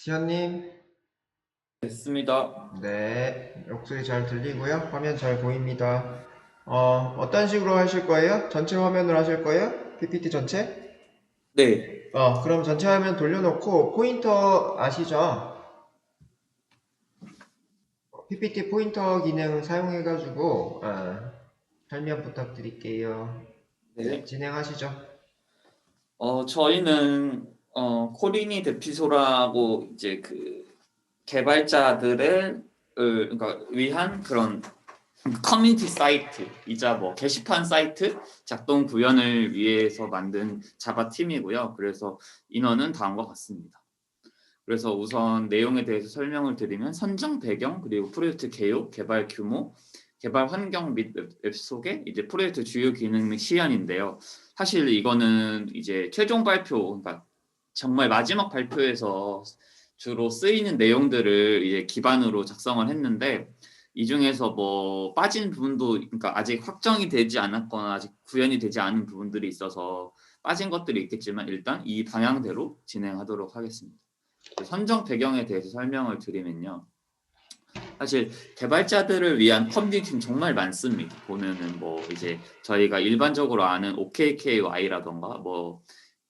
시현님, 됐습니다. 네, 목소리 잘 들리고요. 화면 잘 보입니다. 어떤 식으로 하실 거예요? 전체 화면으로 하실 거예요? PPT 전체? 네. 그럼 전체 화면 돌려놓고 포인터 아시죠? PPT 포인터 기능 사용해가지고 설명 부탁드릴게요. 네, 네. 진행하시죠. 저희는 코리니 대피소라고 이제 그 개발자들을 그러니까 위한 그런 커뮤니티 사이트이자 뭐 게시판 사이트 작동 구현을 위해서 만든 자바 팀이고요. 그래서 인원은 다음과 같습니다. 그래서 우선 내용에 대해서 설명을 드리면 선정 배경 그리고 프로젝트 개요, 개발 규모, 개발 환경 및 웹 속의 이제 프로젝트 주요 기능 및 시연인데요. 사실 이거는 이제 최종 발표, 그러니까 정말 마지막 발표에서 주로 쓰이는 내용들을 이제 기반으로 작성을 했는데 이 중에서 뭐 빠진 부분도 그러니까 아직 확정이 되지 않았거나 아직 구현이 되지 않은 부분들이 있어서 빠진 것들이 있겠지만 일단 이 방향대로 진행하도록 하겠습니다. 선정 배경에 대해서 설명을 드리면요. 사실 개발자들을 위한 커뮤니티는 정말 많습니다. 보면은 뭐 이제 저희가 일반적으로 아는 OKKY라던가 뭐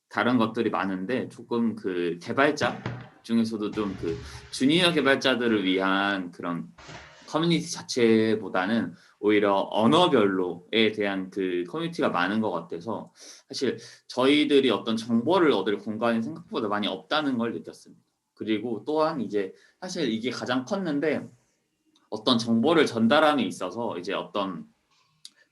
다른 것들이 많은데 조금 그 개발자 중에서도 좀 그 주니어 개발자들을 위한 그런 커뮤니티 자체보다는 오히려 언어별로에 대한 그 커뮤니티가 많은 것 같아서 사실 저희들이 어떤 정보를 얻을 공간이 생각보다 많이 없다는 걸 느꼈습니다. 그리고 또한 이제 사실 이게 가장 컸는데 어떤 정보를 전달함에 있어서 이제 어떤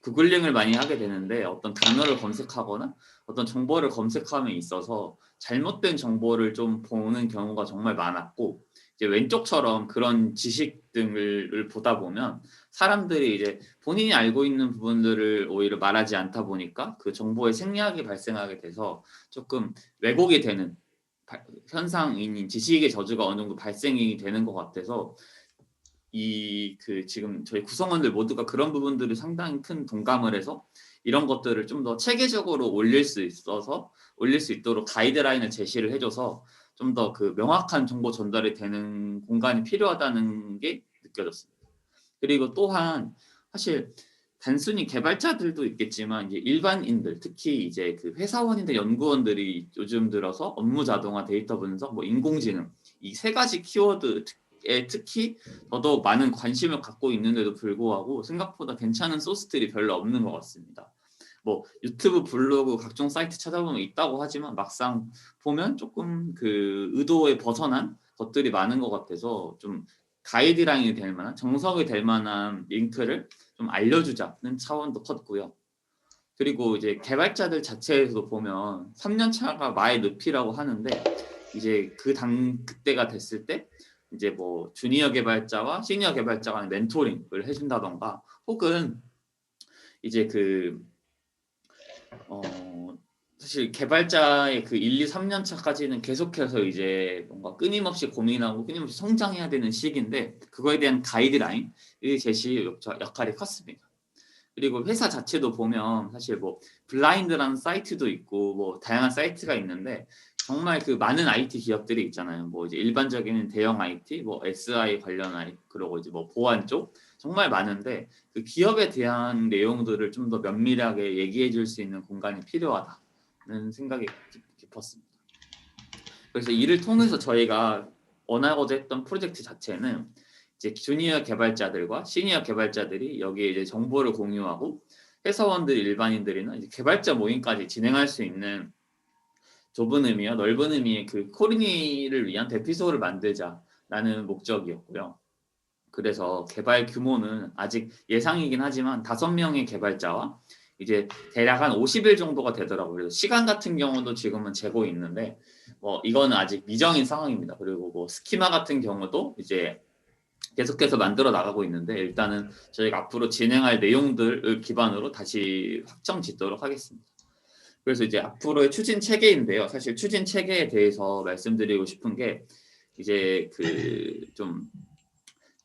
구글링을 많이 하게 되는데 어떤 단어를 검색하거나 어떤 정보를 검색함에 있어서 잘못된 정보를 좀 보는 경우가 정말 많았고 이제 왼쪽처럼 그런 지식 등을 보다 보면 사람들이 이제 본인이 알고 있는 부분들을 오히려 말하지 않다 보니까 그 정보에 생략이 발생하게 돼서 조금 왜곡이 되는 현상인 지식의 저주가 어느 정도 발생이 되는 것 같아서 이 그 지금 저희 구성원들 모두가 그런 부분들을 상당히 큰 동감을 해서 이런 것들을 좀 더 체계적으로 올릴 수 있도록 가이드라인을 제시를 해 줘서 좀 더 그 명확한 정보 전달이 되는 공간이 필요하다는 게 느껴졌습니다. 그리고 또한 사실 단순히 개발자들도 있겠지만 이제 일반인들 특히 이제 그 회사원이나 연구원들이 요즘 들어서 업무 자동화, 데이터 분석, 뭐 인공지능 이 세 가지 키워드에 특히 더더욱 많은 관심을 갖고 있는데도 불구하고 생각보다 괜찮은 소스들이 별로 없는 것 같습니다. 뭐 유튜브, 블로그, 각종 사이트 찾아보면 있다고 하지만 막상 보면 조금 그 의도에 벗어난 것들이 많은 것 같아서 좀 가이드라인이 될 만한 정석이 될 만한 링크를 좀 알려주자는 차원도 컸고요. 그리고 이제 개발자들 자체에서도 보면 3년 차가 마의 늪이라고 하는데 이제 그때가 됐을 때 이제 뭐 주니어 개발자와 시니어 개발자 간의 멘토링을 해준다던가 혹은 이제 어 사실 개발자의 그 1, 2, 3년 차까지는 계속해서 이제 뭔가 끊임없이 고민하고 끊임없이 성장해야 되는 시기인데 그거에 대한 가이드라인의 제시 역할이 컸습니다. 그리고 회사 자체도 보면 사실 뭐 블라인드라는 사이트도 있고 뭐 다양한 사이트가 있는데 정말 그 많은 IT 기업들이 있잖아요. 뭐 이제 일반적인 대형 IT, 뭐 SI 관련 IT, 그리고 이제 뭐 보안 쪽 정말 많은데 그 기업에 대한 내용들을 좀 더 면밀하게 얘기해 줄 수 있는 공간이 필요하다는 생각이 깊었습니다. 그래서 이를 통해서 저희가 원하고자 했던 프로젝트 자체는 이제 주니어 개발자들과 시니어 개발자들이 여기에 이제 정보를 공유하고 회사원들, 일반인들이나 이제 개발자 모임까지 진행할 수 있는 좁은 의미와 넓은 의미의 그 코리니를 위한 대피소를 만들자라는 목적이었고요. 그래서 개발 규모는 아직 예상이긴 하지만 5명의 개발자와 이제 대략 한 50일 정도가 되더라고요. 그래서 시간 같은 경우도 지금은 재고 있는데 뭐 이거는 아직 미정인 상황입니다. 그리고 뭐 스키마 같은 경우도 이제 계속해서 만들어 나가고 있는데 일단은 저희가 앞으로 진행할 내용들을 기반으로 다시 확정 짓도록 하겠습니다. 그래서 이제 앞으로의 추진 체계인데요. 사실 추진 체계에 대해서 말씀드리고 싶은 게 이제 그 좀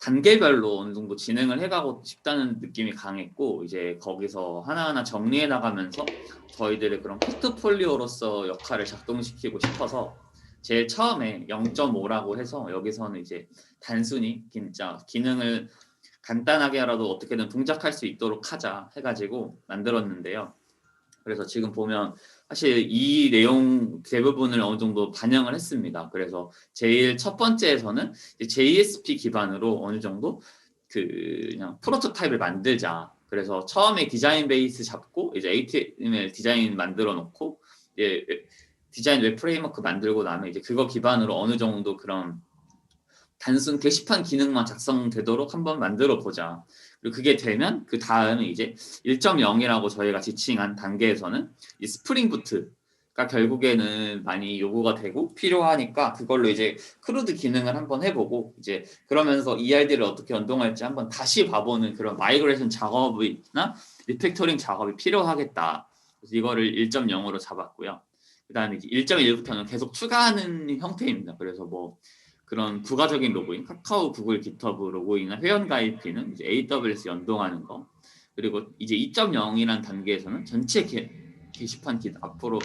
단계별로 어느 정도 진행을 해가고 싶다는 느낌이 강했고 이제 거기서 하나하나 정리해 나가면서 저희들의 그런 포트폴리오로서 역할을 작동시키고 싶어서 제일 처음에 0.5라고 해서 여기서는 이제 단순히 진짜 기능을 간단하게라도 어떻게든 동작할 수 있도록 하자 해가지고 만들었는데요. 그래서 지금 보면 사실 이 내용 대부분을 어느 정도 반영을 했습니다. 그래서 제일 첫 번째에서는 JSP 기반으로 어느 정도 그냥 프로토타입을 만들자. 그래서 처음에 디자인 베이스 잡고 이제 HTML 디자인 만들어 놓고 이제 디자인 웹 프레임워크 만들고 나면 이제 그거 기반으로 어느 정도 그런 단순 게시판 기능만 작성되도록 한번 만들어 보자. 그리고 그게 되면 그 다음에 이제 1.0이라고 저희가 지칭한 단계에서는 이 스프링 부트가 결국에는 많이 요구가 되고 필요하니까 그걸로 이제 크루드 기능을 한번 해보고 이제 그러면서 ERD를 어떻게 연동할지 한번 다시 봐보는 그런 마이그레이션 작업이나 리팩토링 작업이 필요하겠다. 그래서 이거를 1.0으로 잡았고요. 그 다음에 1.1부터는 계속 추가하는 형태입니다. 그래서 뭐 그런 부가적인 로그인, 카카오, 구글, 깃허브 로그인이나 회원가입비는 이제 AWS 연동하는 거. 그리고 이제 2.0이라는 단계에서는 전체 게시판 앞으로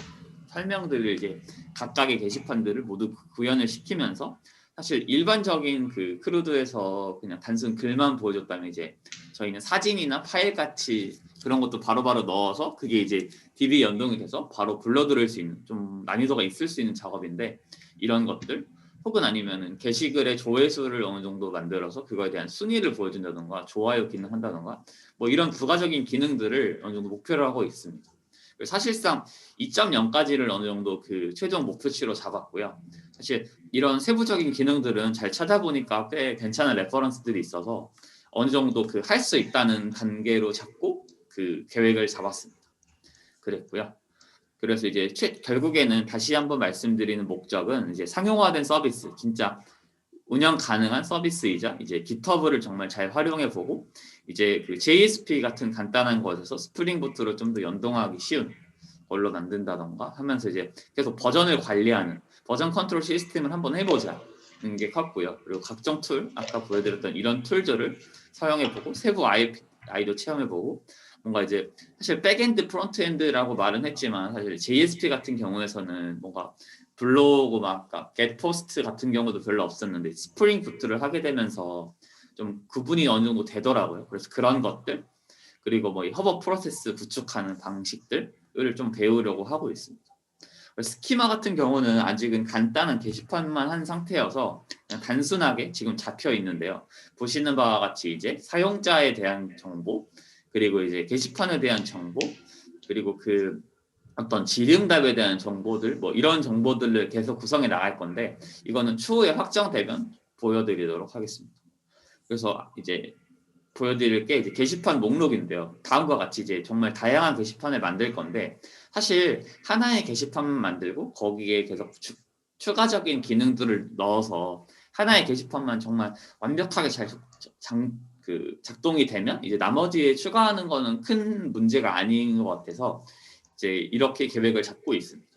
설명들을 이제 각각의 게시판들을 모두 구현을 시키면서 사실 일반적인 그 크루드에서 그냥 단순 글만 보여줬다면 이제 저희는 사진이나 파일 같이 그런 것도 바로바로 넣어서 그게 이제 DB 연동이 돼서 바로 불러들을 수 있는 좀 난이도가 있을 수 있는 작업인데 이런 것들 혹은 아니면은 게시글의 조회수를 어느 정도 만들어서 그거에 대한 순위를 보여준다던가 좋아요 기능 한다던가 뭐 이런 부가적인 기능들을 어느 정도 목표로 하고 있습니다. 사실상 2.0까지를 어느 정도 그 최종 목표치로 잡았고요. 사실 이런 세부적인 기능들은 잘 찾아보니까 꽤 괜찮은 레퍼런스들이 있어서 어느 정도 그 할 수 있다는 단계로 잡고 그 계획을 잡았습니다. 그랬고요. 그래서 이제 결국에는 다시 한번 말씀드리는 목적은 이제 상용화된 서비스, 진짜 운영 가능한 서비스이자 이제 깃허브를 정말 잘 활용해 보고 이제 그 JSP 같은 간단한 것에서 스프링 부트로 좀 더 연동하기 쉬운 걸로 만든다던가 하면서 이제 계속 버전을 관리하는 버전 컨트롤 시스템을 한번 해보자는 게 컸고요. 그리고 각종 툴, 아까 보여드렸던 이런 툴들을 사용해보고 세부 아이도 체험해보고 뭔가 이제 사실 백엔드, 프론트엔드라고 말은 했지만 사실 JSP 같은 경우에서는 뭔가 블로그 막 get post 같은 경우도 별로 없었는데 스프링 부트를 하게 되면서 좀 구분이 어느 정도 되더라고요. 그래서 그런 것들 그리고 뭐 이 허버 프로세스 구축하는 방식들을 좀 배우려고 하고 있습니다. 스키마 같은 경우는 아직은 간단한 게시판만 한 상태여서 그냥 단순하게 지금 잡혀 있는데요. 보시는 바와 같이 이제 사용자에 대한 정보 그리고 이제 게시판에 대한 정보 그리고 그 어떤 질의응답에 대한 정보들 뭐 이런 정보들을 계속 구성해 나갈 건데 이거는 추후에 확정되면 보여드리도록 하겠습니다. 그래서 이제 보여드릴 게 이제 게시판 목록인데요. 다음과 같이 이제 정말 다양한 게시판을 만들 건데 사실 하나의 게시판만 만들고 거기에 계속 추가적인 기능들을 넣어서 하나의 게시판만 정말 완벽하게 잘 작동이 되면 이제 나머지에 추가하는 거는 큰 문제가 아닌 것 같아서 이제 이렇게 계획을 잡고 있습니다.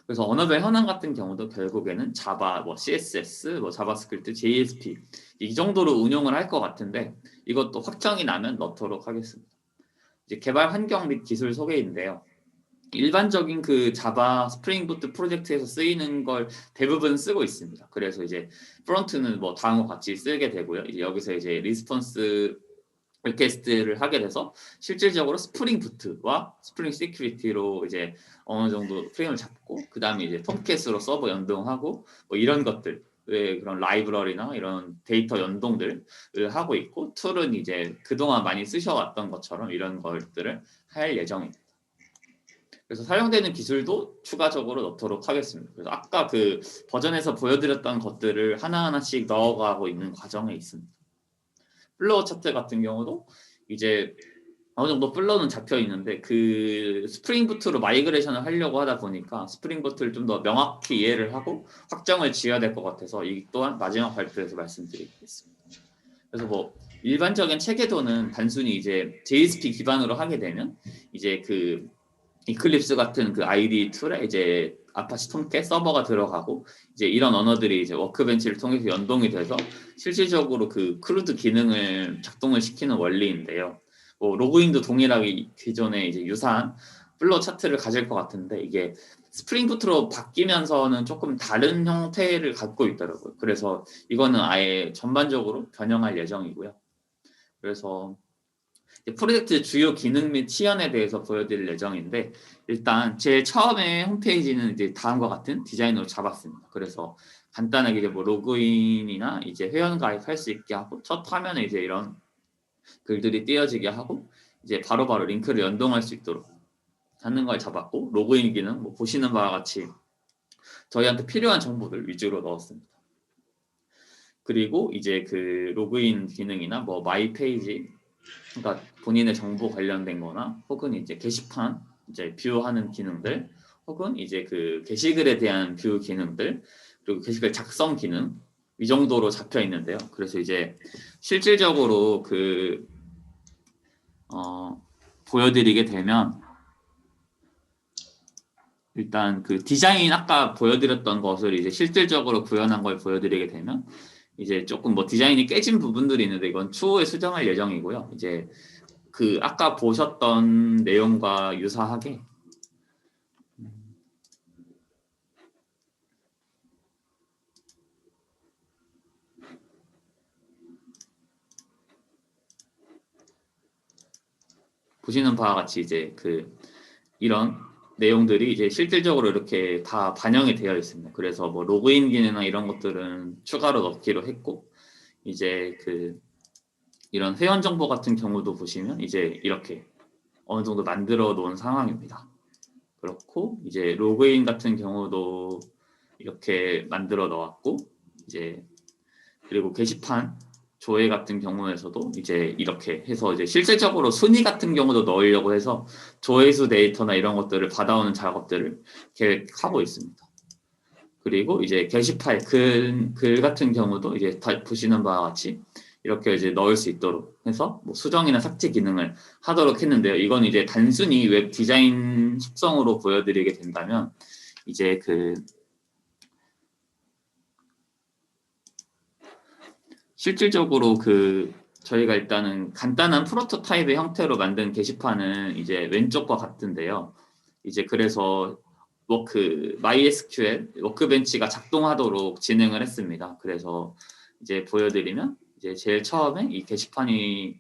그래서 언어별 현황 같은 경우도 결국에는 자바, 뭐 CSS, 뭐 자바스크립트, JSP 이 정도로 운용을 할 것 같은데 이것도 확정이 나면 넣도록 하겠습니다. 이제 개발 환경 및 기술 소개인데요. 일반적인 그 자바 스프링 부트 프로젝트에서 쓰이는 걸 대부분 쓰고 있습니다. 그래서 이제 프론트는 뭐 다음과 같이 쓰게 되고요. 이제 여기서 이제 리스폰스 리퀘스트를 하게 돼서 실질적으로 스프링 부트와 스프링 시큐리티로 이제 어느 정도 프레임을 잡고 그 다음에 이제 톰캣으로 서버 연동하고 뭐 이런 것들 의 그런 라이브러리나 이런 데이터 연동들을 하고 있고 툴은 이제 그동안 많이 쓰셔왔던 것처럼 이런 것들을 할 예정입니다. 그래서 사용되는 기술도 추가적으로 넣도록 하겠습니다. 그래서 아까 그 버전에서 보여드렸던 것들을 하나하나씩 넣어가고 있는 과정에 있습니다. 플로우 차트 같은 경우도 이제 어느 정도 플로우는 잡혀 있는데 그 스프링 부트로 마이그레이션을 하려고 하다 보니까 스프링 부트를 좀 더 명확히 이해를 하고 확정을 지어야 될 것 같아서 이 또한 마지막 발표에서 말씀드리겠습니다. 그래서 뭐 일반적인 체계도는 단순히 이제 JSP 기반으로 하게 되면 이제 그 이클립스 같은 그 IDE 툴에 이제 아파치 톰캣 서버가 들어가고 이제 이런 언어들이 이제 워크벤치를 통해서 연동이 돼서 실질적으로 그 크루드 기능을 작동을 시키는 원리인데요. 뭐 로그인도 동일하게 기존에 이제 유사한 플로우 차트를 가질 것 같은데 이게 스프링 부트로 바뀌면서는 조금 다른 형태를 갖고 있더라고요. 그래서 이거는 아예 전반적으로 변형할 예정이고요. 그래서 프로젝트 주요 기능 및 시연에 대해서 보여드릴 예정인데, 일단 제일 처음에 홈페이지는 이제 다음과 같은 디자인으로 잡았습니다. 그래서 간단하게 이제 뭐 로그인이나 이제 회원 가입할 수 있게 하고, 첫 화면에 이제 이런 글들이 띄어지게 하고, 이제 바로바로 링크를 연동할 수 있도록 하는 걸 잡았고, 로그인 기능 뭐 보시는 바와 같이 저희한테 필요한 정보들 위주로 넣었습니다. 그리고 이제 그 로그인 기능이나 뭐 마이 페이지, 그러니까 본인의 정보 관련된 거나 혹은 이제 게시판 이제 뷰하는 기능들, 혹은 이제 그 게시글에 대한 뷰 기능들, 그리고 게시글 작성 기능, 이 정도로 잡혀 있는데요. 그래서 이제 실질적으로 보여드리게 되면, 일단 그 디자인 아까 보여드렸던 것을 이제 실질적으로 구현한 걸 보여드리게 되면, 이제 조금 뭐 디자인이 깨진 부분들이 있는데 이건 추후에 수정할 예정이고요. 이제 그 아까 보셨던 내용과 유사하게 보시는 바와 같이 이제 그 이런 내용들이 이제 실질적으로 이렇게 다 반영이 되어 있습니다. 그래서 뭐 로그인 기능이나 이런 것들은 추가로 넣기로 했고, 이제 그 이런 회원 정보 같은 경우도 보시면 이제 이렇게 어느 정도 만들어 놓은 상황입니다. 그렇고 이제 로그인 같은 경우도 이렇게 만들어 넣었고, 이제 그리고 게시판 조회 같은 경우에서도 이제 이렇게 해서 이제 실질적으로 순위 같은 경우도 넣으려고 해서 조회수 데이터나 이런 것들을 받아오는 작업들을 계획하고 있습니다. 그리고 이제 게시판 글 같은 경우도 이제 다 보시는 바와 같이 이렇게 이제 넣을 수 있도록 해서 뭐 수정이나 삭제 기능을 하도록 했는데요. 이건 이제 단순히 웹 디자인 속성으로 보여드리게 된다면, 이제 그 실질적으로 그 저희가 일단은 간단한 프로토타입의 형태로 만든 게시판은 이제 왼쪽과 같은데요. 이제 그래서 MySQL 워크벤치가 작동하도록 진행을 했습니다. 그래서 이제 보여드리면 이제 제일 처음에 이 게시판이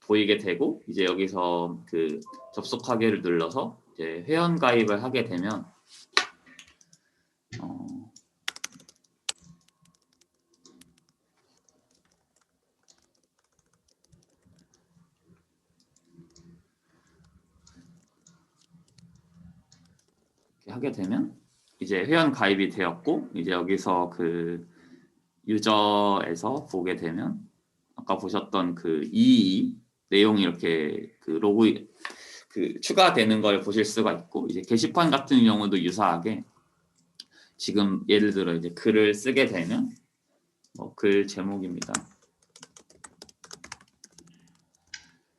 보이게 되고, 이제 여기서 그 접속하기를 눌러서 이제 회원 가입을 하게 되면 이렇게 하게 되면 이제 회원 가입이 되었고, 이제 여기서 그 유저에서 보게 되면 아까 보셨던 그 이 내용이 이렇게 그 로그 그 추가되는 걸 보실 수가 있고, 이제 게시판 같은 경우도 유사하게 지금 예를 들어 이제 글을 쓰게 되면 글 제목입니다.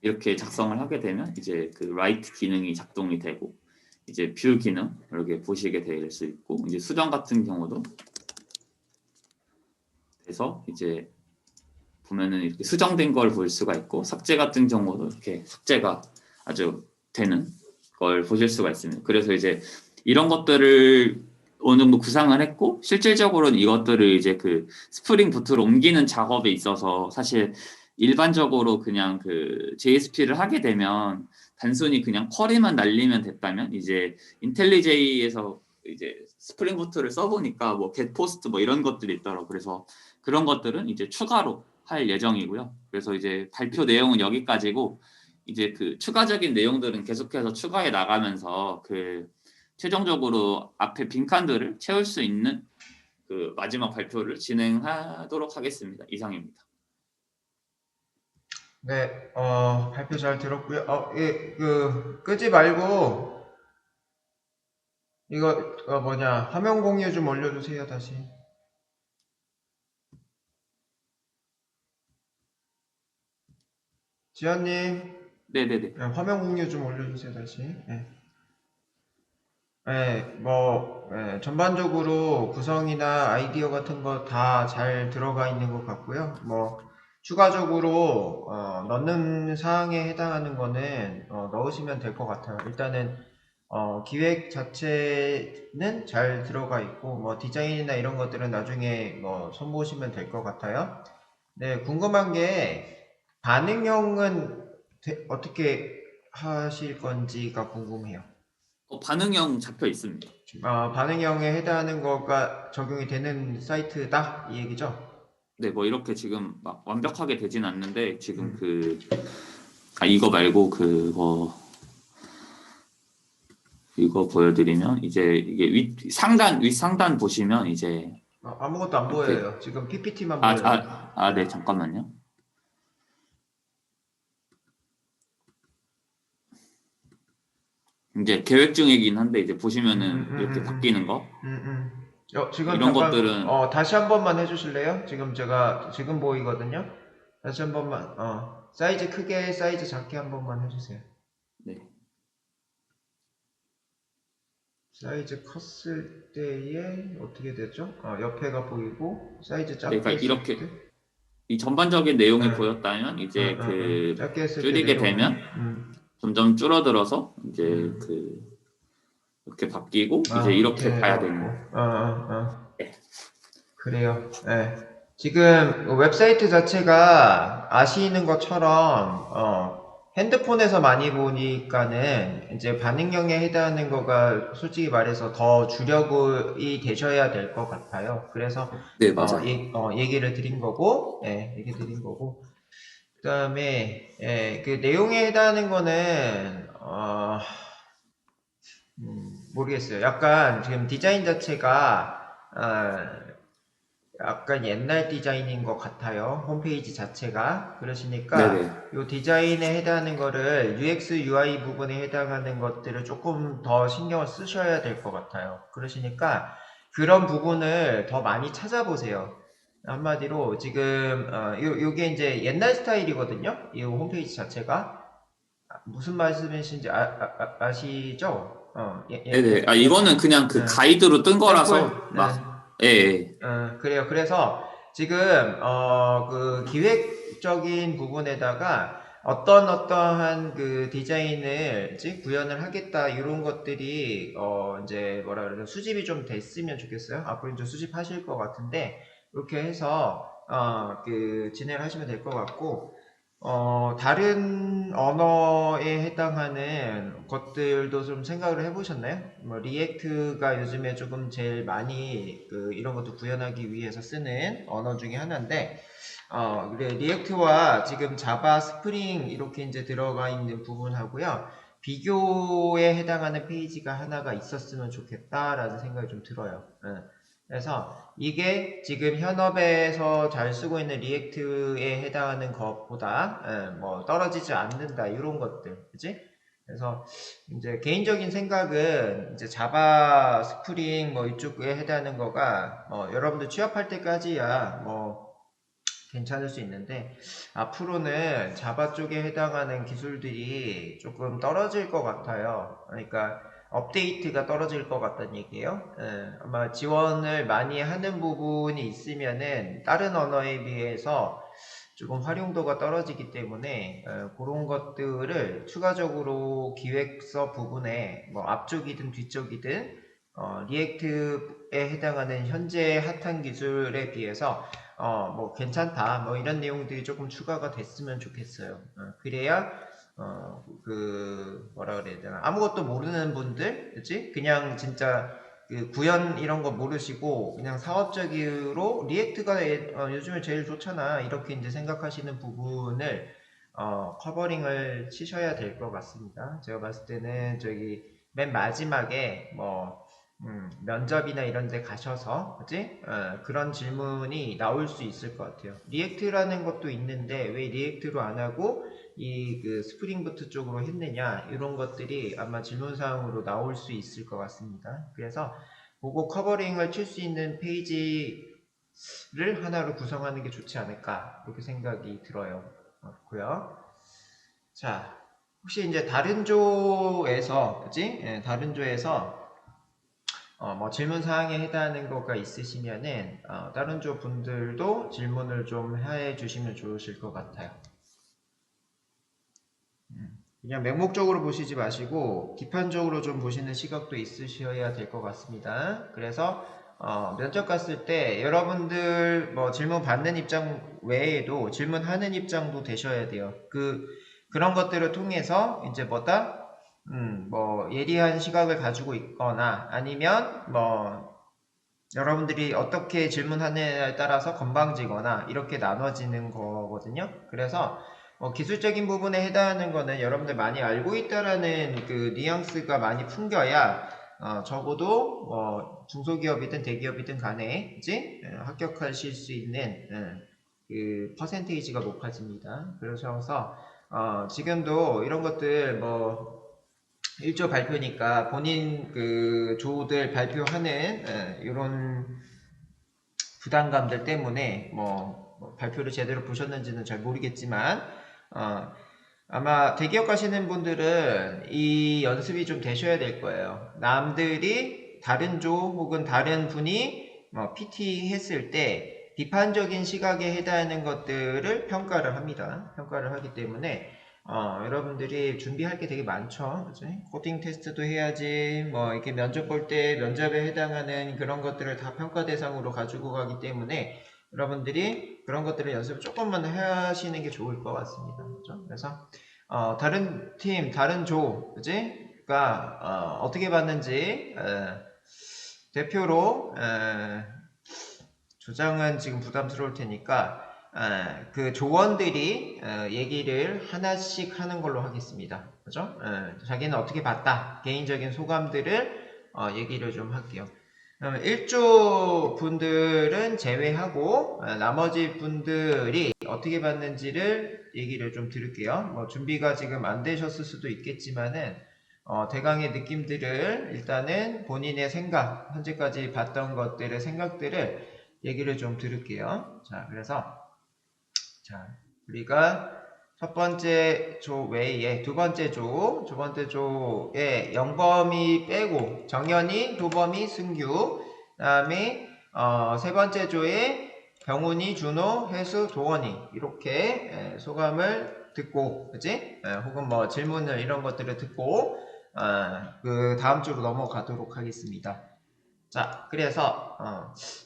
이렇게 작성을 하게 되면 이제 그 라이트 기능이 작동이 되고, 이제 뷰 기능 이렇게 보시게 될 수 있고, 이제 수정 같은 경우도 돼서 이제 보면은 이렇게 수정된 걸 볼 수가 있고, 삭제 같은 경우도 이렇게 삭제가 아주 되는 걸 보실 수가 있습니다. 그래서 이제 이런 것들을 어느 정도 구상을 했고, 실질적으로는 이것들을 이제 그 스프링 부트로 옮기는 작업에 있어서 사실 일반적으로 그냥 그 JSP를 하게 되면 단순히 그냥 쿼리만 날리면 됐다면, 이제 인텔리제이에서 이제 스프링 부트를 써보니까 뭐 getPost 뭐 이런 것들이 있더라고. 그래서 그런 것들은 이제 추가로 할 예정이고요. 그래서 이제 발표 내용은 여기까지고, 이제 그 추가적인 내용들은 계속해서 추가해 나가면서 그 최종적으로 앞에 빈칸들을 채울 수 있는 그 마지막 발표를 진행하도록 하겠습니다. 이상입니다. 네, 발표 잘 들었고요. 예, 끄지 말고 이거 화면 공유 좀 올려주세요, 다시. 지현님, 네네네. 네, 화면 공유 좀 올려주세요, 다시. 네. 전반적으로 구성이나 아이디어 같은 거 다 잘 들어가 있는 것 같고요. 추가적으로 넣는 사항에 해당하는 거는 넣으시면 될 것 같아요. 일단은 기획 자체는 잘 들어가 있고, 뭐, 디자인이나 이런 것들은 나중에 뭐, 손보시면 될 것 같아요. 네, 궁금한 게, 반응형은 어떻게 하실 건지가 궁금해요. 반응형 잡혀 있습니다. 반응형에 해당하는 거가 적용이 되는 사이트다? 이 얘기죠? 네, 뭐 이렇게 지금 막 완벽하게 되진 않는데 지금 음. 이거 말고 이거 보여드리면 이제 이게 윗상단 보시면 이제 아무것도 안 이렇게 보여요. 지금 PPT만 보여요. 네, 잠깐만요. 이제 계획 중이긴 한데 이제 음, 보시면은 이렇게 바뀌는 거 지금 이런 잠깐, 것들은 다시 한 번만 해주실래요? 지금 보이거든요? 다시 한 번만, 사이즈 크게, 사이즈 작게 한 번만 해주세요. 네, 사이즈 컸을 때에 어떻게 되죠? 옆에가 보이고, 사이즈 네, 작게 그러니까 했을 이렇게 때, 이 전반적인 내용이 응, 보였다면 이제 작게 했을 때 줄이게 내용이, 되면 점점 줄어들어서 이제 이렇게 바뀌고 이제 밑에 이렇게 봐야 내려오고, 되는. 네. 그래요. 네. 지금 웹사이트 자체가 아시는 것처럼 핸드폰에서 많이 보니까는 이제 반응형에 해당하는 거가 솔직히 말해서 더 주력이 되셔야 될 것 같아요. 그래서 네, 맞아요. 얘기를 드린 거고, 얘기 드린 거고. 그다음에 그 내용에 해당하는 거는 모르겠어요. 약간 지금 디자인 자체가 약간 옛날 디자인인 것 같아요. 홈페이지 자체가. 그러시니까 네네. 이 디자인에 해당하는 거를 UX, UI 부분에 해당하는 것들을 조금 더 신경을 쓰셔야 될 것 같아요. 그러시니까 그런 부분을 더 많이 찾아보세요. 한마디로 지금 요게 이제 옛날 스타일이거든요. 이 홈페이지 자체가. 무슨 말씀이신지 아시죠? 네네. 이거는 그냥 그 예. 가이드로 뜬 샘플. 거라서 예, 예. 그래요. 그래서 지금 그 기획적인 부분에다가 어떠한 그 디자인을 구현을 하겠다 이런 것들이 이제 뭐라 그러죠? 수집이 좀 됐으면 좋겠어요. 앞으로 이제 수집하실 것 같은데 이렇게 해서 그 진행을 하시면 될 것 같고 다른 언어에 해당하는 것들도 좀 생각을 해보셨나요? 뭐, 리액트가 요즘에 조금 제일 많이 이런 것도 구현하기 위해서 쓰는 언어 중에 하나인데, 그래, 리액트와 지금 자바, 스프링 이렇게 이제 들어가 있는 부분하고요. 비교에 해당하는 페이지가 하나가 있었으면 좋겠다라는 생각이 좀 들어요. 그래서 이게 지금 현업에서 잘 쓰고 있는 리액트에 해당하는 것보다 뭐 떨어지지 않는다 이런 것들, 그지? 그래서 이제 개인적인 생각은 이제 자바, 스프링 뭐 이쪽에 해당하는 거가 여러분들 취업할 때까지야 뭐 괜찮을 수 있는데 앞으로는 자바 쪽에 해당하는 기술들이 조금 떨어질 것 같아요. 그러니까 업데이트가 떨어질 것 같다는 얘기예요. 아마 지원을 많이 하는 부분이 있으면은 다른 언어에 비해서 조금 활용도가 떨어지기 때문에 그런 것들을 추가적으로 기획서 부분에 뭐 앞쪽이든 뒤쪽이든 리액트에 해당하는 현재 핫한 기술에 비해서 뭐 괜찮다 뭐 이런 내용들이 조금 추가가 됐으면 좋겠어요. 그래야 그 뭐라 그래야 되나 아무것도 모르는 분들 그치 그냥 진짜 그 구현 이런 거 모르시고 그냥 사업적으로 리액트가 요즘에 제일 좋잖아 이렇게 이제 생각하시는 부분을 커버링을 치셔야 될 것 같습니다. 제가 봤을 때는 저기 맨 마지막에 뭐 면접이나 이런 데 가셔서 그치? 그런 질문이 나올 수 있을 것 같아요. 리액트라는 것도 있는데 왜 리액트로 안 하고 이 그 스프링 부트 쪽으로 했느냐 이런 것들이 아마 질문 사항으로 나올 수 있을 것 같습니다. 그래서 그거 커버링을 칠 수 있는 페이지를 하나로 구성하는 게 좋지 않을까 그렇게 생각이 들어요. 그렇고요. 자, 혹시 이제 다른 조에서 그치? 다른 조에서 뭐 질문 사항에 해당하는 거가 있으시면은 다른 조 분들도 질문을 좀 해 주시면 좋으실 것 같아요. 그냥 맹목적으로 보시지 마시고 비판적으로 좀 보시는 시각도 있으셔야 될 것 같습니다. 그래서 면접 갔을 때 여러분들 뭐 질문 받는 입장 외에도 질문하는 입장도 되셔야 돼요. 그런 것들을 통해서 이제 뭐 예리한 시각을 가지고 있거나 아니면 뭐 여러분들이 어떻게 질문하느냐에 따라서 건방지거나 이렇게 나눠지는 거거든요. 그래서 기술적인 부분에 해당하는 거는 여러분들 많이 알고 있다라는 그 뉘앙스가 많이 풍겨야 적어도 중소기업이든 대기업이든 간에 이제 합격하실 수 있는 그 퍼센테이지가 높아집니다. 그래서 지금도 이런 것들 뭐 일조 발표니까 본인 그 조들 발표하는 이런 부담감들 때문에 뭐 발표를 제대로 보셨는지는 잘 모르겠지만 어, 아마 대기업 가시는 분들은 이 연습이 좀 되셔야 될 거예요. 남들이 다른 조 혹은 다른 분이 PT 했을 때 비판적인 시각에 해당하는 것들을 평가를 합니다. 평가를 하기 때문에 여러분들이 준비할 게 되게 많죠. 그죠? 코딩 테스트도 해야지, 뭐, 이렇게 면접 볼 때 면접에 해당하는 그런 것들을 다 평가 대상으로 가지고 가기 때문에 여러분들이 그런 것들을 연습을 조금만 하시는 게 좋을 것 같습니다. 그죠? 그래서, 다른 팀, 다른 조, 그지? 가, 어떻게 봤는지, 대표로, 조장은 지금 부담스러울 테니까 그 조원들이 얘기를 하나씩 하는 걸로 하겠습니다. 그죠? 자기는 어떻게 봤다. 개인적인 소감들을 얘기를 좀 할게요. 1조 분들은 제외하고 나머지 분들이 어떻게 봤는지를 얘기를 좀 들을게요. 뭐 준비가 지금 안 되셨을 수도 있겠지만은 대강의 느낌들을 일단은 본인의 생각, 현재까지 봤던 것들의 생각들을 얘기를 좀 들을게요. 자, 그래서 자, 우리가 첫 번째 조 외에 두 번째 조에 영범이 빼고 정연이, 도범이, 승규, 그다음에 세 번째 조에 병훈이, 준호, 혜수, 도원이 이렇게 소감을 듣고, 그지? 혹은 뭐 질문을 이런 것들을 듣고 그 다음 주로 넘어가도록 하겠습니다. 자, 그래서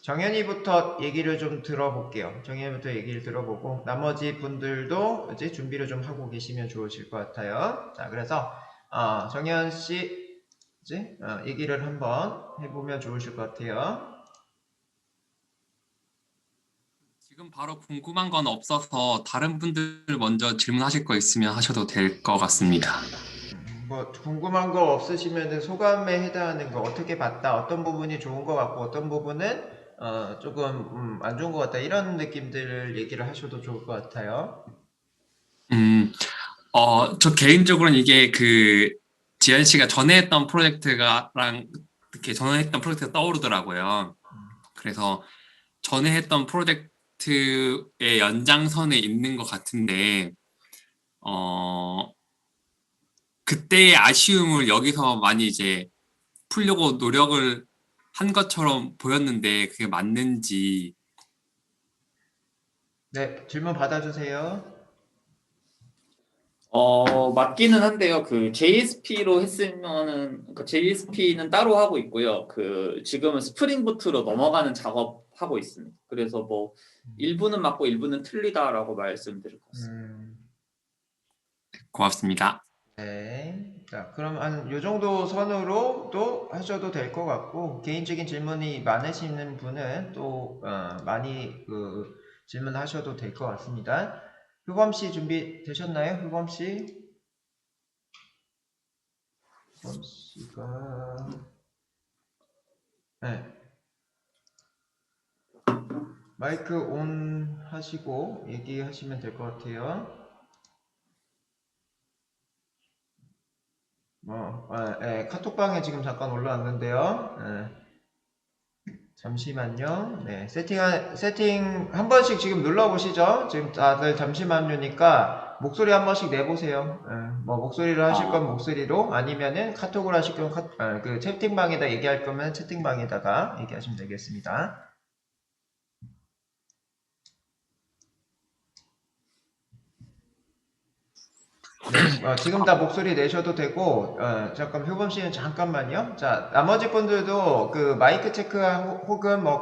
정현이부터 얘기를 좀 들어볼게요. 정현이부터 얘기를 들어보고 나머지 분들도 이제 준비를 좀 하고 계시면 좋으실 것 같아요. 자, 그래서 정현 씨 이제 얘기를 한번 해보면 좋으실 것 같아요. 지금 바로 궁금한 건 없어서 다른 분들 먼저 질문하실 거 있으면 하셔도 될 것 같습니다. 뭐 궁금한 거 없으시면 소감에 해당하는 거 어떻게 봤다, 어떤 부분이 좋은 것 같고 어떤 부분은 조금 안 좋은 것 같다 이런 느낌들을 얘기를 하셔도 좋을 것 같아요. 저 개인적으로는 이게 그 지현 씨가 전에 했던 프로젝트가랑 이렇게 전에 했던 프로젝트가 떠오르더라고요. 그래서 전에 했던 프로젝트의 연장선에 있는 것 같은데, 어, 그때의 아쉬움을 여기서 많이 이제 풀려고 노력을 한 것처럼 보였는데 그게 맞는지. 네, 질문 받아주세요. 맞기는 한데요. 그 JSP로 했으면은, 그러니까 JSP는 따로 하고 있고요. 그 지금은 스프링 부트로 넘어가는 작업하고 있습니다. 그래서 뭐 일부는 맞고 일부는 틀리다라고 말씀드릴 것 같습니다. 고맙습니다. 네. 자, 그럼 한 요 정도 선으로도 하셔도 될 것 같고, 개인적인 질문이 많으시는 분은 또, 많이 질문하셔도 될 것 같습니다. 효범 씨 준비되셨나요? 효범 씨? 효범 씨가, 네. 마이크 온 하시고 얘기하시면 될 것 같아요. 카톡방에 지금 잠깐 올라왔는데요. 잠시만요. 네, 세팅 한 번씩 지금 눌러보시죠. 지금 다들 잠시만요니까 목소리 한 번씩 내보세요. 뭐 목소리로 하실 건 목소리로 아니면은 카톡으로 하실 건 그 채팅방에다 얘기할 거면 채팅방에다가 얘기하시면 되겠습니다. 네, 지금 다 목소리 내셔도 되고, 잠깐 효범 씨는 잠깐만요. 자, 나머지 분들도 그 마이크 체크 혹은 뭐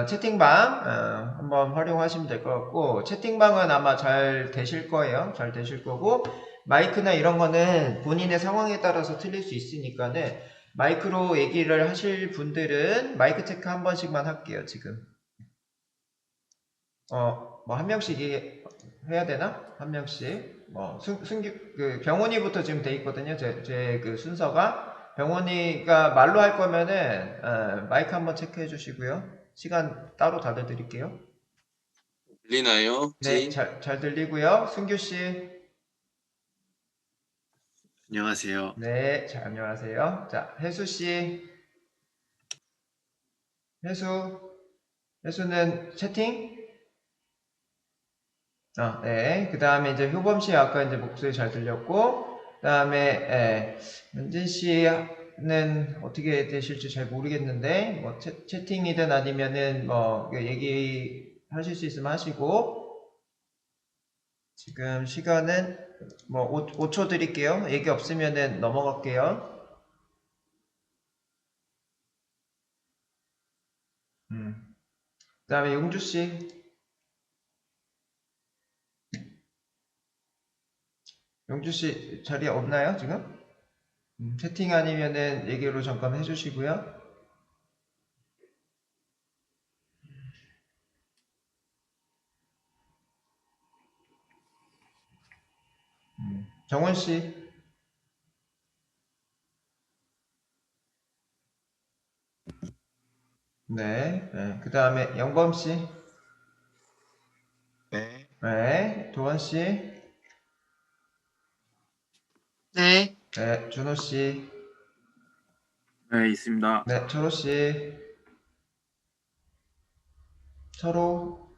채팅방 한번 활용하시면 될 것 같고, 채팅방은 아마 잘 되실 거예요. 잘 되실 거고, 마이크나 이런 거는 본인의 상황에 따라서 틀릴 수 있으니까는 마이크로 얘기를 하실 분들은 마이크 체크 한 번씩만 할게요, 지금. 뭐 한 명씩 해야 되나? 한 명씩. 병원이부터 지금 돼 있거든요. 제 그 순서가. 병원이가 말로 할 거면은, 마이크 한번 체크해 주시고요. 시간 따로 다들 드릴게요. 들리나요? 네, 지? 잘 들리고요. 승규 씨. 안녕하세요. 네, 안녕하세요. 자, 혜수 씨. 혜수는 채팅? 네. 그 다음에 이제 효범 씨 아까 이제 목소리 잘 들렸고, 그 다음에, 은진 씨는 어떻게 되실지 잘 모르겠는데, 뭐, 채팅이든 아니면은 뭐, 얘기하실 수 있으면 하시고, 지금 시간은 뭐, 5초 드릴게요. 얘기 없으면은 넘어갈게요. 그 다음에 용주 씨. 용주 씨 자리 없나요, 지금? 채팅 아니면은 얘기로 잠깐 해주시고요. 정원 씨. 네. 그 다음에 영범 씨. 네. 네. 도원 씨. 네. 네. 준호 씨. 네, 있습니다. 네. 철호 씨. 서로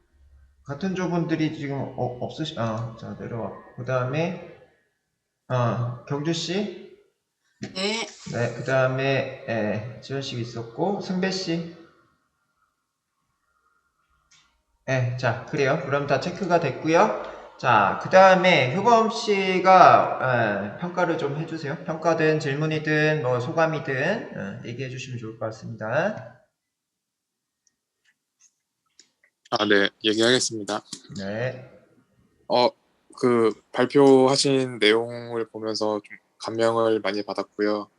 같은 조분들이 지금 자, 내려왔고. 그 다음에, 경주 씨. 네. 네. 그 다음에, 지현 씨 있었고, 승배 씨. 네, 자, 그래요. 그럼 다 체크가 됐고요. 자, 그 다음에 효범 씨가 평가를 좀 해주세요. 평가든 질문이든 뭐 소감이든 얘기해 주시면 좋을 것 같습니다. 네, 얘기하겠습니다. 네, 발표하신 내용을 보면서 좀 감명을 많이 받았고요.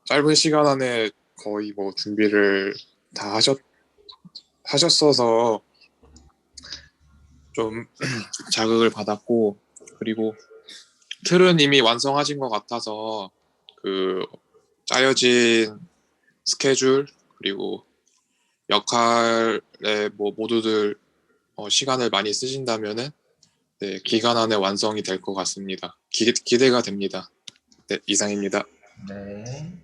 짧은 시간 안에 거의 뭐 준비를 다 하셨어서 좀 자극을 받았고, 그리고 틀은 이미 완성하신 것 같아서 그 짜여진 스케줄, 그리고 역할에 뭐 모두들 시간을 많이 쓰신다면은 네, 기간 안에 완성이 될 것 같습니다. 기대가 됩니다. 네, 이상입니다. 네.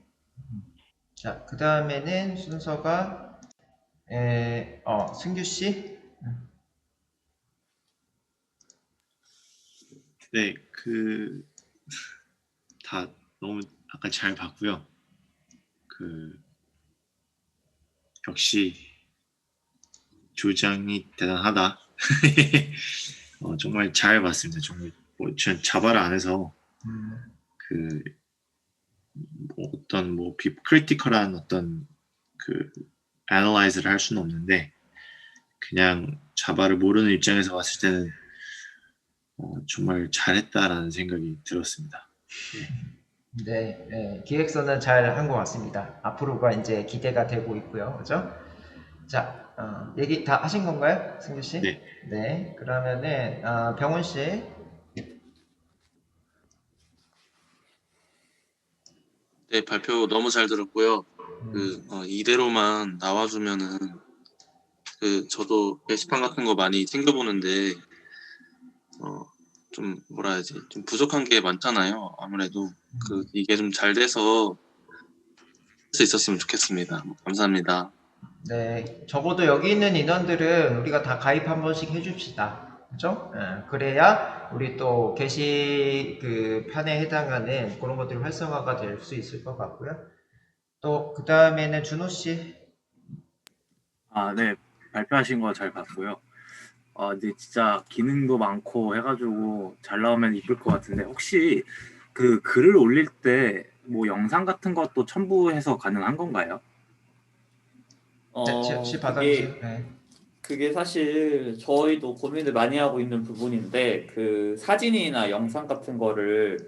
자, 그 다음에는 순서가 승규 씨. 네, 다 너무 아까 잘 봤고요. 역시 조장이 대단하다. 정말 잘 봤습니다. 정말 전 자바를 안 해서 어떤 크리티컬한 어떤 애널라이즈를 할 수는 없는데 그냥 자바를 모르는 입장에서 봤을 때는 정말 잘했다라는 생각이 들었습니다. 네, 기획서는 잘 한 것 같습니다. 앞으로가 이제 기대가 되고 있고요. 그죠? 자, 얘기 다 하신 건가요? 승규 씨? 네. 네, 그러면은, 병훈 씨. 네, 발표 너무 잘 들었고요. 이대로만 나와주면은 저도 게시판 같은 거 많이 챙겨보는데 좀 뭐라 해야지 좀 부족한 게 많잖아요. 아무래도 이게 좀 잘 돼서 할 수 있었으면 좋겠습니다. 감사합니다. 네, 적어도 여기 있는 인원들은 우리가 다 가입 한 번씩 해줍시다. 그죠? 그래야 우리 또 게시 그 판에 해당하는 그런 것들이 활성화가 될 수 있을 것 같고요. 또, 그 다음에는 준호 씨. 네. 발표하신 거 잘 봤고요. 근데 진짜 기능도 많고 해가지고 잘 나오면 이쁠 것 같은데 혹시 그 글을 올릴 때 뭐 영상 같은 것도 첨부해서 가능한 건가요? 네, 시 받아주세요. 그게 네. 그게 사실 저희도 고민을 많이 하고 있는 부분인데 그 사진이나 영상 같은 거를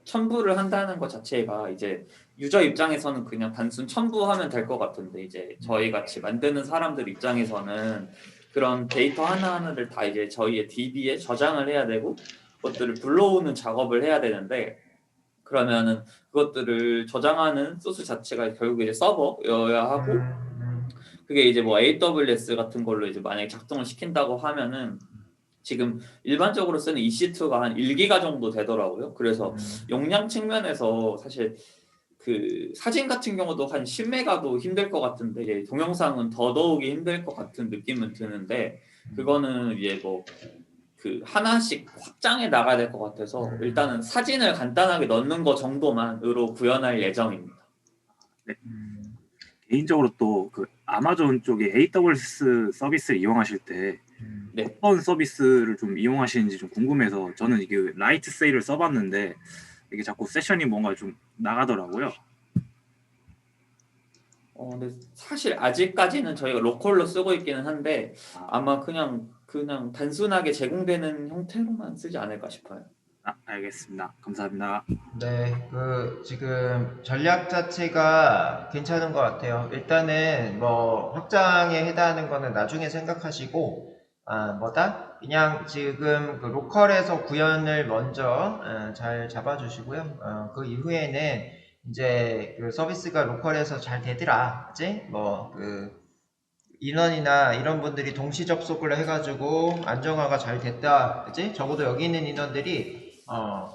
첨부를 한다는 것 자체가 이제 유저 입장에서는 그냥 단순 첨부하면 될 것 같은데 이제 저희 같이 만드는 사람들 입장에서는 그런 데이터 하나하나를 다 이제 저희의 DB에 저장을 해야 되고 그것들을 불러오는 작업을 해야 되는데 그러면은 그것들을 저장하는 소스 자체가 결국 이제 서버여야 하고 그게 이제 뭐 AWS 같은 걸로 이제 만약에 작동을 시킨다고 하면은 지금 일반적으로 쓰는 EC2가 한 1기가 정도 되더라고요. 그래서 용량 측면에서 사실 그 사진 같은 경우도 한 10메가도 힘들 것 같은데 이제 동영상은 더더욱이 힘들 것 같은 느낌은 드는데 그거는 이제 뭐 그 하나씩 확장해 나가야 될 것 같아서 일단은 사진을 간단하게 넣는 거 정도만으로 구현할 예정입니다. 개인적으로 또 그 아마존 쪽에 AWS 서비스를 이용하실 때 네. 어떤 서비스를 좀 이용하시는지 좀 궁금해서 저는 이게 라이트 세일을 써봤는데 이게 자꾸 세션이 뭔가 좀 나가더라고요. 근데 사실 아직까지는 저희가 로컬로 쓰고 있기는 한데 아마 그냥 단순하게 제공되는 형태로만 쓰지 않을까 싶어요. 알겠습니다. 감사합니다. 네, 그 지금 전략 자체가 괜찮은 것 같아요. 일단은 뭐 확장에 해당하는 거는 나중에 생각하시고, 뭐다? 그냥 지금 그 로컬에서 구현을 먼저 잘 잡아주시고요. 그 이후에는 이제 그 서비스가 로컬에서 잘 되더라, 그지? 뭐 그 인원이나 이런 분들이 동시 접속을 해가지고 안정화가 잘 됐다, 그지? 적어도 여기 있는 인원들이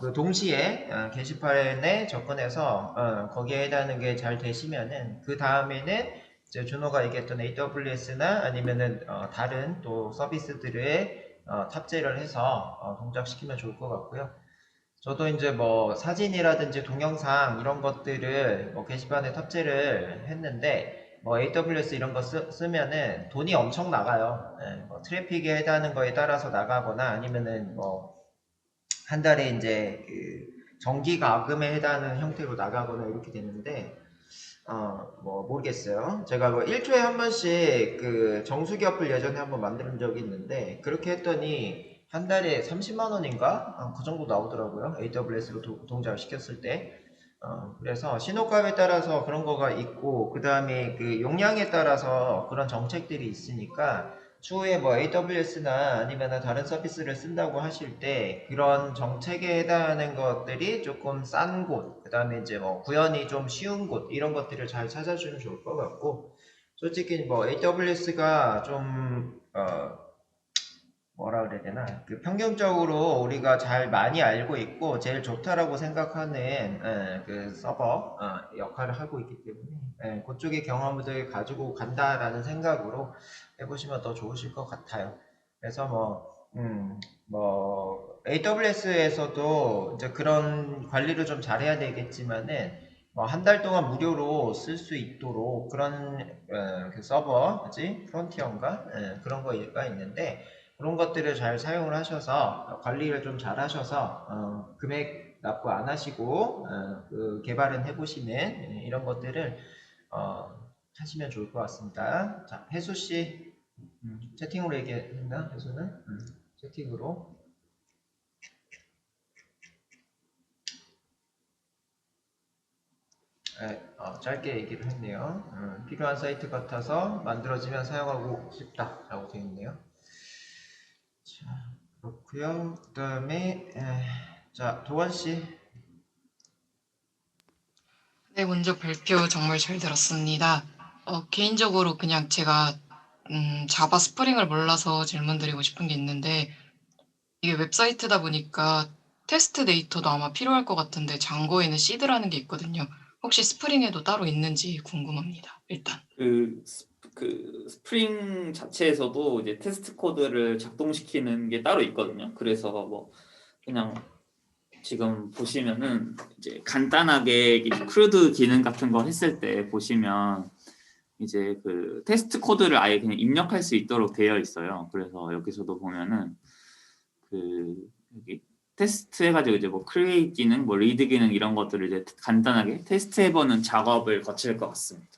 그 동시에 게시판에 접근해서 거기에 해당하는 게 잘 되시면은 그 다음에는 이제 준호가 얘기했던 AWS나 아니면은 다른 또 서비스들을 탑재를 해서 동작시키면 좋을 것 같고요. 저도 이제 뭐 사진이라든지 동영상 이런 것들을 뭐 게시판에 탑재를 했는데 뭐 AWS 이런 거 쓰면은 돈이 엄청 나가요. 예, 뭐 트래픽에 해당하는 거에 따라서 나가거나 아니면은 뭐 한 달에 이제 그 정기 가금에 해당하는 형태로 나가거나 이렇게 되는데 뭐 모르겠어요. 제가 뭐 1초에 한 번씩 그 정수기업을 예전에 한번 만든 적이 있는데 그렇게 했더니 한 달에 30만 원인가? 그 정도 나오더라고요. AWS로 동작을 시켰을 때. 그래서 신호값에 따라서 그런 거가 있고 그 다음에 그 용량에 따라서 그런 정책들이 있으니까 추후에 뭐 AWS나 아니면 다른 서비스를 쓴다고 하실 때 그런 정책에 해당하는 것들이 조금 싼 곳, 그 다음에 이제 뭐 구현이 좀 쉬운 곳 이런 것들을 잘 찾아주면 좋을 것 같고 솔직히 뭐 AWS가 좀 뭐라 그래야 되나 그 평균적으로 우리가 잘 많이 알고 있고 제일 좋다라고 생각하는 그 서버 역할을 하고 있기 때문에 그쪽의 경험을 가지고 간다라는 생각으로 해보시면 더 좋으실 것 같아요. 그래서 뭐 AWS에서도 이제 그런 관리를 좀 잘해야 되겠지만은 뭐 한 달 동안 무료로 쓸 수 있도록 그런 그 서버, 그지? 프론티어인가? 그런 거가 있는데 그런 것들을 잘 사용을 하셔서 관리를 좀 잘 하셔서 금액 납부 안 하시고 그 개발은 해보시는 이런 것들을 하시면 좋을 것 같습니다. 자, 혜수씨 채팅으로 얘기했나? 혜수는? 채팅으로 짧게 얘기를 했네요. 필요한 사이트 같아서 만들어지면 사용하고 싶다 라고 되어 있네요. 자, 그렇고요. 그 다음에 자, 도원씨. 네, 먼저 발표 정말 잘 들었습니다. 개인적으로 그냥 제가 자바 스프링을 몰라서 질문 드리고 싶은 게 있는데 이게 웹사이트다 보니까 테스트 데이터도 아마 필요할 것 같은데 장고에는 시드라는 게 있거든요. 혹시 스프링에도 따로 있는지 궁금합니다. 일단. 그 스프링 자체에서도 이제 테스트 코드를 작동시키는 게 따로 있거든요. 그래서 뭐 그냥 지금 보시면은 이제 간단하게 크루드 기능 같은 거 했을 때 보시면 이제 그 테스트 코드를 아예 그냥 입력할 수 있도록 되어 있어요. 그래서 여기서도 보면은 그 여기 테스트 해가지고 이제 뭐 크리에이트 기능, 뭐 리드 기능 이런 것들을 이제 간단하게 테스트해보는 작업을 거칠 것 같습니다.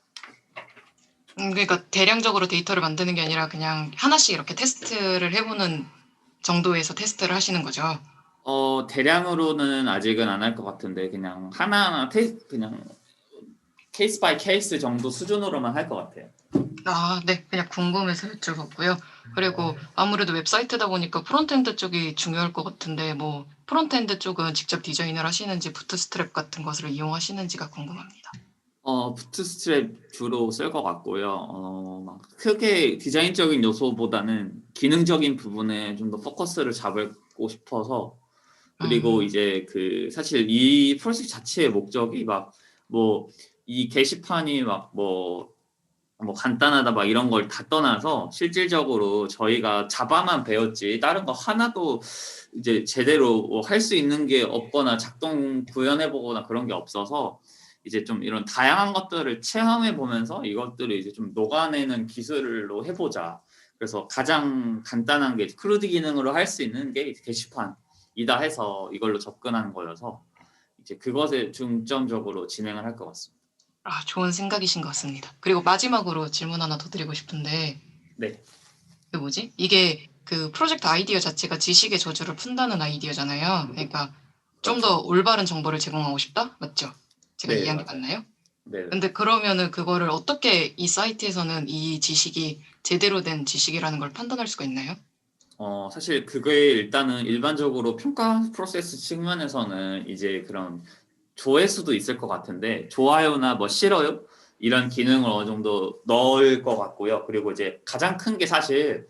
그러니까 대량적으로 데이터를 만드는 게 아니라 그냥 하나씩 이렇게 테스트를 해보는 정도에서 테스트를 하시는 거죠. 대량으로는 아직은 안 할 것 같은데 그냥 하나하나 그냥 케이스 바이 케이스 정도 수준으로만 할 것 같아요. 아, 네. 그냥 궁금해서 여쭤봤고요. 그리고 아무래도 웹사이트다 보니까 프론트엔드 쪽이 중요할 것 같은데 뭐 프론트엔드 쪽은 직접 디자인을 하시는지 부트스트랩 같은 것을 이용하시는지가 궁금합니다. 부트스트랩 주로 쓸 것 같고요. 막 크게 디자인적인 요소보다는 기능적인 부분에 좀 더 포커스를 잡고 싶어서 그리고 이제 그 사실 이 프로젝트 자체의 목적이 막 뭐 이 게시판이 막 뭐 간단하다 막 이런 걸 다 떠나서 실질적으로 저희가 자바만 배웠지 다른 거 하나도 이제 제대로 할 수 있는 게 없거나 작동 구현해 보거나 그런 게 없어서 이제 좀 이런 다양한 것들을 체험해 보면서 이것들을 이제 좀 녹아내는 기술로 해보자. 그래서 가장 간단한 게 크루드 기능으로 할 수 있는 게 게시판이다 해서 이걸로 접근하는 거여서 이제 그것에 중점적으로 진행을 할 것 같습니다. 아, 좋은 생각이신 것 같습니다. 그리고 마지막으로 질문 하나 더 드리고 싶은데 네. 그 뭐지? 이게 그 프로젝트 아이디어 자체가 지식의 저주를 푼다는 아이디어잖아요. 그러니까 좀 더 올바른 정보를 제공하고 싶다? 맞죠? 제가 네, 이해한 게 맞아요. 맞나요? 네. 근데 그러면은 그거를 어떻게 이 사이트에서는 이 지식이 제대로 된 지식이라는 걸 판단할 수가 있나요? 사실 그게 일단은 일반적으로 평가 프로세스 측면에서는 이제 그런 조회수도 있을 것 같은데 좋아요나 뭐 싫어요 이런 기능을 어느 정도 넣을 것 같고요. 그리고 이제 가장 큰 게 사실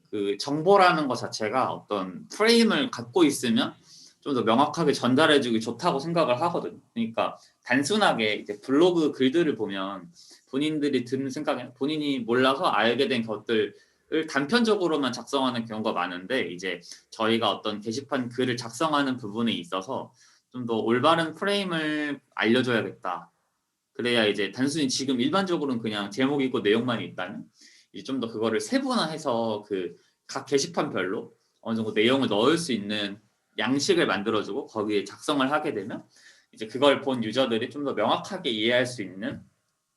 그 정보라는 것 자체가 어떤 프레임을 갖고 있으면 좀 더 명확하게 전달해주기 좋다고 생각을 하거든요. 그러니까 단순하게 이제 블로그 글들을 보면 본인들이 드는 생각에 본인이 몰라서 알게 된 것들을 단편적으로만 작성하는 경우가 많은데 이제 저희가 어떤 게시판 글을 작성하는 부분에 있어서 좀 더 올바른 프레임을 알려줘야겠다. 그래야 이제 단순히 지금 일반적으로는 그냥 제목이 있고 내용만 있다면 이제 좀 더 그거를 세분화해서 그 각 게시판별로 어느 정도 내용을 넣을 수 있는 양식을 만들어주고 거기에 작성을 하게 되면 이제 그걸 본 유저들이 좀 더 명확하게 이해할 수 있는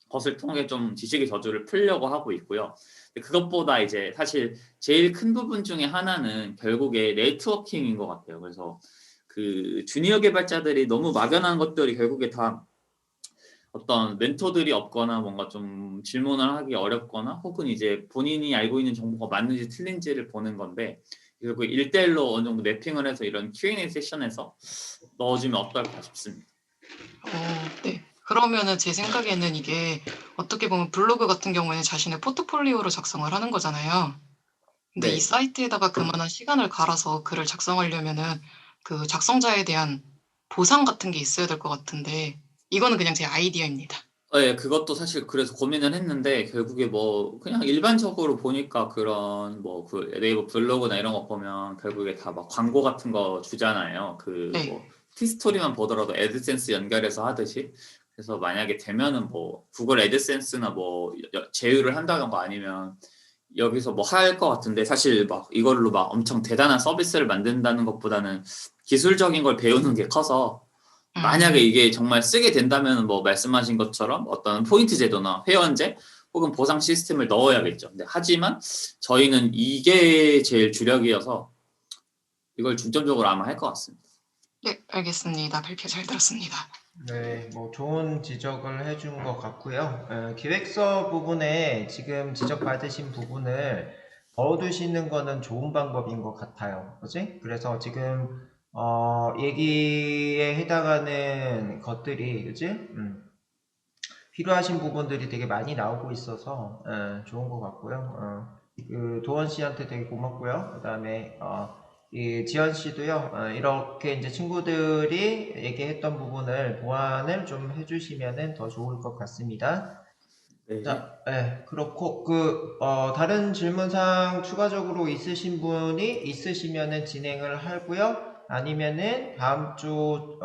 것을 통해 좀 지식의 저주를 풀려고 하고 있고요. 그것보다 이제 사실 제일 큰 부분 중에 하나는 결국에 네트워킹인 것 같아요. 그래서 그 주니어 개발자들이 너무 막연한 것들이 결국에 다 어떤 멘토들이 없거나 뭔가 좀 질문을 하기 어렵거나 혹은 이제 본인이 알고 있는 정보가 맞는지 틀린지를 보는 건데 결국 1대1로 어느 정도 매핑을 해서 이런 Q&A 세션에서 넣어주면 어떨까 싶습니다. 네. 그러면은 제 생각에는 이게 어떻게 보면 블로그 같은 경우에는 자신의 포트폴리오로 작성을 하는 거잖아요. 근데 네. 이 사이트에다가 그만한 시간을 갈아서 글을 작성하려면은 그 작성자에 대한 보상 같은 게 있어야 될 것 같은데 이거는 그냥 제 아이디어입니다. 네, 그것도 사실 그래서 고민을 했는데 결국에 뭐 그냥 일반적으로 보니까 그런 뭐 그 네이버 블로그나 이런 거 보면 결국에 다 막 광고 같은 거 주잖아요. 그 네. 뭐 티스토리만 보더라도 애드센스 연결해서 하듯이 그래서 만약에 되면은 뭐 구글 애드센스나 뭐 제휴를 한다던가 아니면 여기서 뭐 할 것 같은데 사실 막 이걸로 막 엄청 대단한 서비스를 만든다는 것보다는 기술적인 걸 배우는 게 커서 만약에 이게 정말 쓰게 된다면 뭐 말씀하신 것처럼 어떤 포인트 제도나 회원제 혹은 보상 시스템을 넣어야겠죠. 근데 하지만 저희는 이게 제일 주력이어서 이걸 중점적으로 아마 할 것 같습니다. 네, 알겠습니다. 발표 잘 들었습니다. 네, 뭐 좋은 지적을 해준 것 같고요. 기획서 부분에 지금 지적받으신 부분을 넣어두시는 거는 좋은 방법인 것 같아요. 그지? 그래서 지금 얘기에 해당하는 것들이, 그지? 필요하신 부분들이 되게 많이 나오고 있어서 좋은 것 같고요. 그 도원 씨한테 되게 고맙고요. 그 다음에 이 지연 씨도요. 이렇게 이제 친구들이 얘기했던 부분을 보완을 좀 해주시면은 더 좋을 것 같습니다. 네. 자, 그렇고 다른 질문사항 추가적으로 있으신 분이 있으시면은 진행을 하고요. 아니면은 다음 주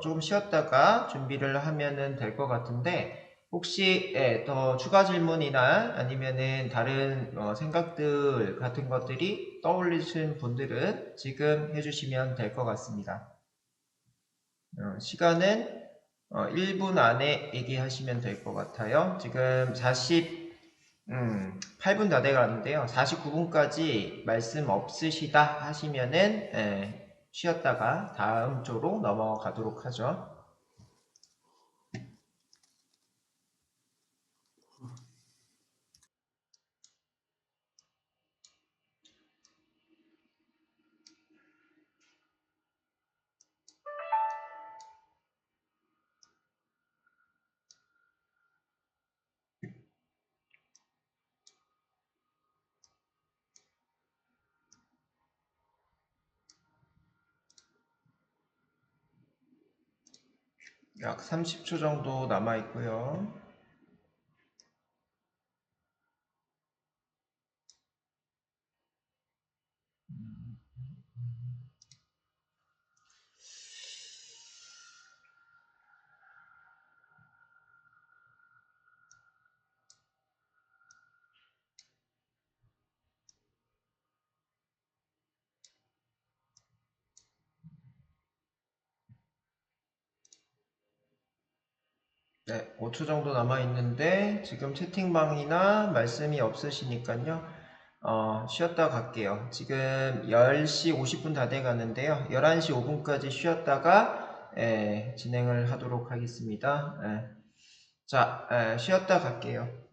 조금 쉬었다가 준비를 하면은 될 것 같은데 혹시 더 추가 질문이나 아니면은 다른 생각들 같은 것들이 떠올리신 분들은 지금 해주시면 될 것 같습니다. 시간은 1분 안에 얘기하시면 될 것 같아요. 지금 8분 다 돼가는데요. 49분까지 말씀 없으시다 하시면은 쉬었다가 다음 조로 넘어가도록 하죠. 약 30초 정도 남아 있고요. 네, 5초 정도 남아 있는데 지금 채팅방이나 말씀이 없으시니까요. 쉬었다 갈게요. 지금 10시 50분 다 돼 가는데요. 11시 5분까지 쉬었다가 진행을 하도록 하겠습니다. 자, 쉬었다 갈게요.